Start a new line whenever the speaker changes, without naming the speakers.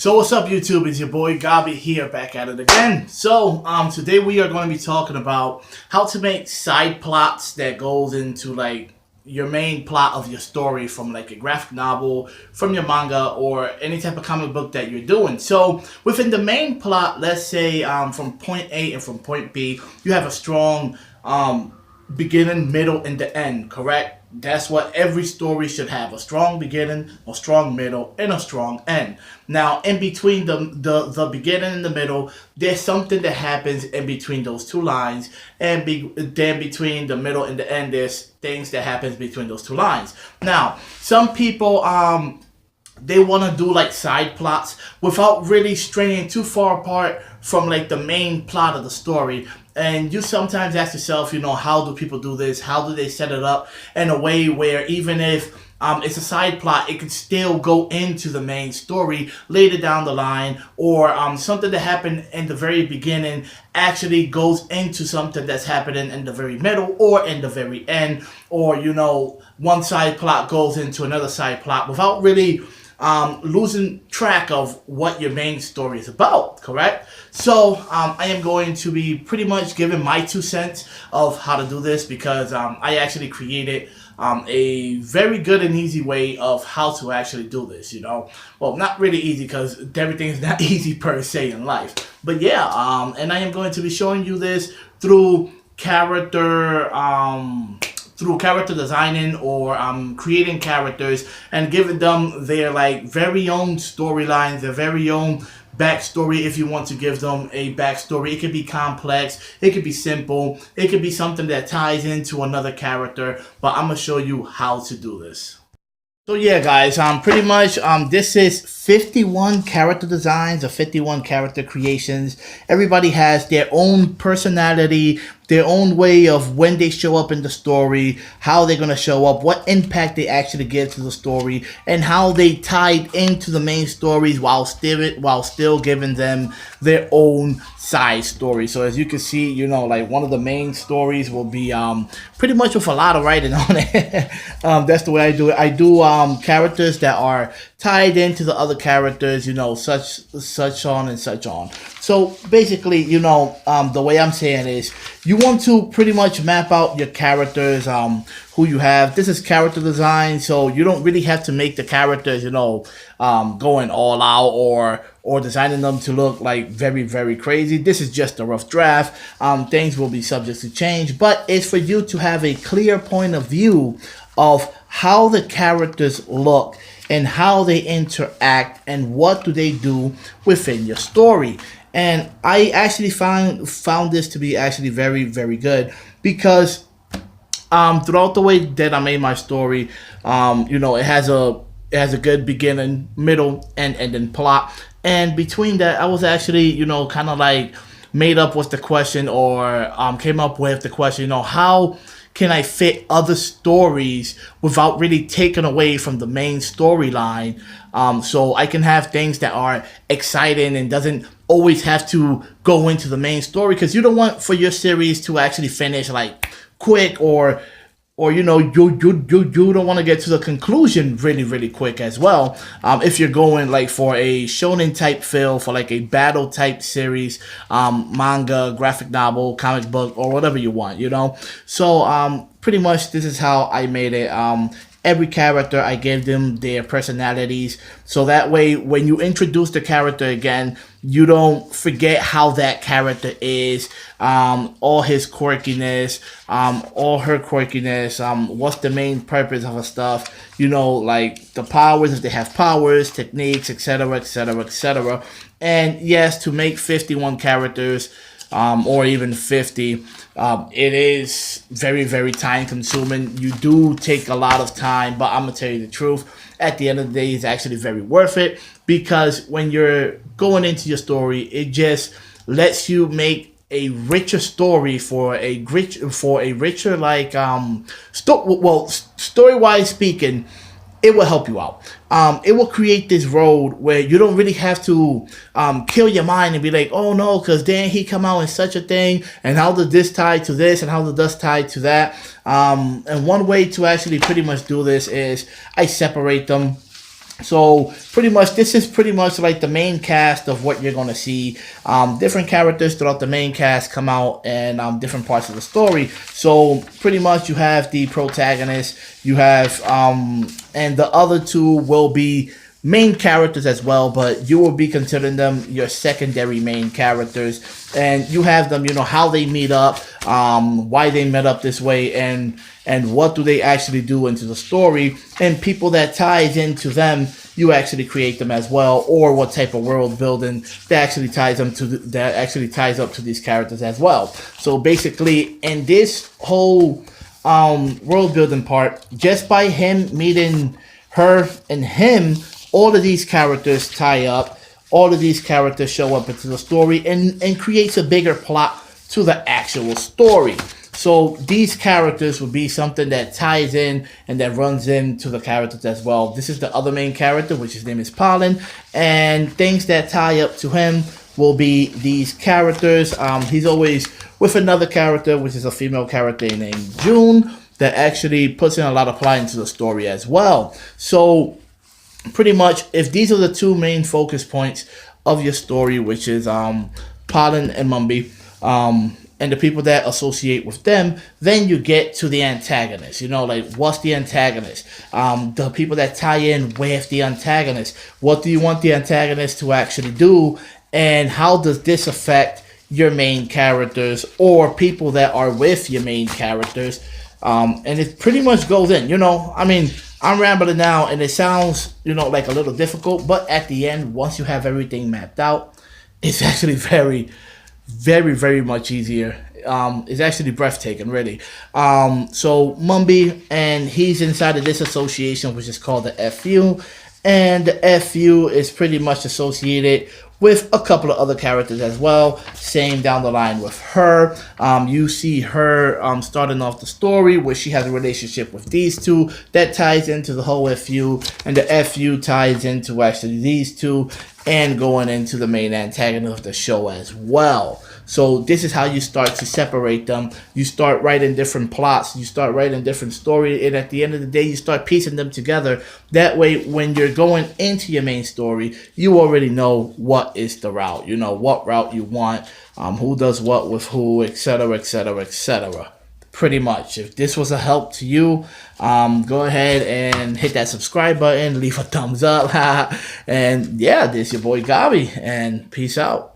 So what's up, YouTube? It's your boy Gabi here, back at it again. So today we are going to be talking about how to make side plots that goes into like your main plot of your story from like a graphic novel, from your manga, or any type of comic book that you're doing. So within the main plot, let's say from point A and from point B, you have a strong beginning, middle, and the end, correct? That's what every story should have: a strong beginning, a strong middle, and a strong end. Now, in between the beginning and the middle, there's something that happens in between those two lines, and then between the middle and the end, there's things that happens between those two lines. Now, some people they want to do like side plots without really straying too far apart from like the main plot of the story. And you sometimes ask yourself, how do people do this? How do they set it up in a way where even if it's a side plot, it could still go into the main story later down the line, or something that happened in the very beginning actually goes into something that's happening in the very middle or in the very end, or one side plot goes into another side plot without really losing track of what your main story is about, correct? So I am going to be pretty much giving my 2 cents of how to do this, because I actually created a very good and easy way of how to actually do this, Well, not really easy, because everything is not easy per se in life. But yeah, and I am going to be showing you this through character designing, or creating characters and giving them their like very own storylines, their very own backstory. If you want to give them a backstory, it could be complex, it could be simple, it could be something that ties into another character, but I'm gonna show you how to do this. So yeah, guys, pretty much this is 51 character designs or 51 character creations. Everybody has their own personality, their own way of when they show up in the story, how they're going to show up, what impact they actually give to the story, and how they tied into the main stories while still giving them their own side story. So as you can see, like one of the main stories will be pretty much with a lot of writing on it. That's the way I do it. I do characters that are tied into the other characters, such on and such on. So basically, the way I'm saying is, you want to pretty much map out your characters, who you have. This is character design, so you don't really have to make the characters, going all out or designing them to look like very, very crazy. This is just a rough draft. Things will be subject to change, but it's for you to have a clear point of view of how the characters look and how they interact and what do they do within your story. And I actually found this to be actually very, very good, because throughout the way that I made my story, it has a good beginning, middle, and ending plot. And between that, I was actually, kind of like made up with the question, or came up with the question, how can I fit other stories without really taking away from the main storyline, so I can have things that are exciting and doesn't always have to go into the main story, because you don't want for your series to actually finish like quick, or you don't want to get to the conclusion really, really quick as well. If you're going like for a shonen type feel, for like a battle type series, manga, graphic novel, comic book, or whatever you want, So pretty much this is how I made it. Every character, I gave them their personalities, so that way when you introduce the character again, you don't forget how that character is, all his quirkiness, all her quirkiness, what's the main purpose of her stuff, like the powers, if they have powers, techniques, etc., etc., etc. And yes, to make 51 characters, or even 50, it is very, very time consuming. You do take a lot of time, but I'm gonna tell you the truth, at the end of the day, it's actually very worth it, because when you're going into your story, it just lets you make a richer story for a richer like story-wise speaking. It will help you out. It will create this road where you don't really have to kill your mind and be like, oh no, because then he come out in such a thing, and how does this tie to this, and how does this tie to that. And one way to actually pretty much do this is I separate them. So pretty much, this is pretty much like the main cast of what you're gonna see. Different characters throughout the main cast come out in different parts of the story. So pretty much, you have the protagonist, you have and the other two will be main characters as well, but you will be considering them your secondary main characters, and you have them, you know, how they meet up, why they met up this way, and what do they actually do into the story, and people that ties into them, you actually create them as well, or what type of world building that actually ties them to that actually ties up to these characters as well. So basically, in this whole world building part, just by him meeting her and him, all of these characters tie up, all of these characters show up into the story, and creates a bigger plot to the actual story. So these characters will be something that ties in and that runs into the characters as well. This is the other main character, which his name is Pollen, and things that tie up to him will be these characters. He's always with another character, which is a female character named June, that actually puts in a lot of plot into the story as well. So pretty much, if these are the two main focus points of your story, which is Pollen and Mumbie, and the people that associate with them, then you get to the antagonist. You know, like, what's the antagonist? The people that tie in with the antagonist. What do you want the antagonist to actually do? And how does this affect your main characters or people that are with your main characters? And it pretty much goes in, you know, I mean, I'm rambling now, and it sounds, you know, like a little difficult, but at the end, once you have everything mapped out, it's actually very, very much easier. It's actually breathtaking, really. So Mumbie, and he's inside of this association, which is called the FU, and the FU is pretty much associated with a couple of other characters as well. Same down the line with her. You see her starting off the story where she has a relationship with these two. That ties into the whole FU, and the FU ties into actually these two, and going into the main antagonist of the show as well. So this is how you start to separate them. You start writing different plots. You start writing different story. And at the end of the day, you start piecing them together. That way, when you're going into your main story, you already know what is the route. You know what route you want, who does what with who, etc., etc., etc. Pretty much. If this was a help to you, go ahead and hit that subscribe button. Leave a thumbs up. And yeah, this is your boy Gabi. And peace out.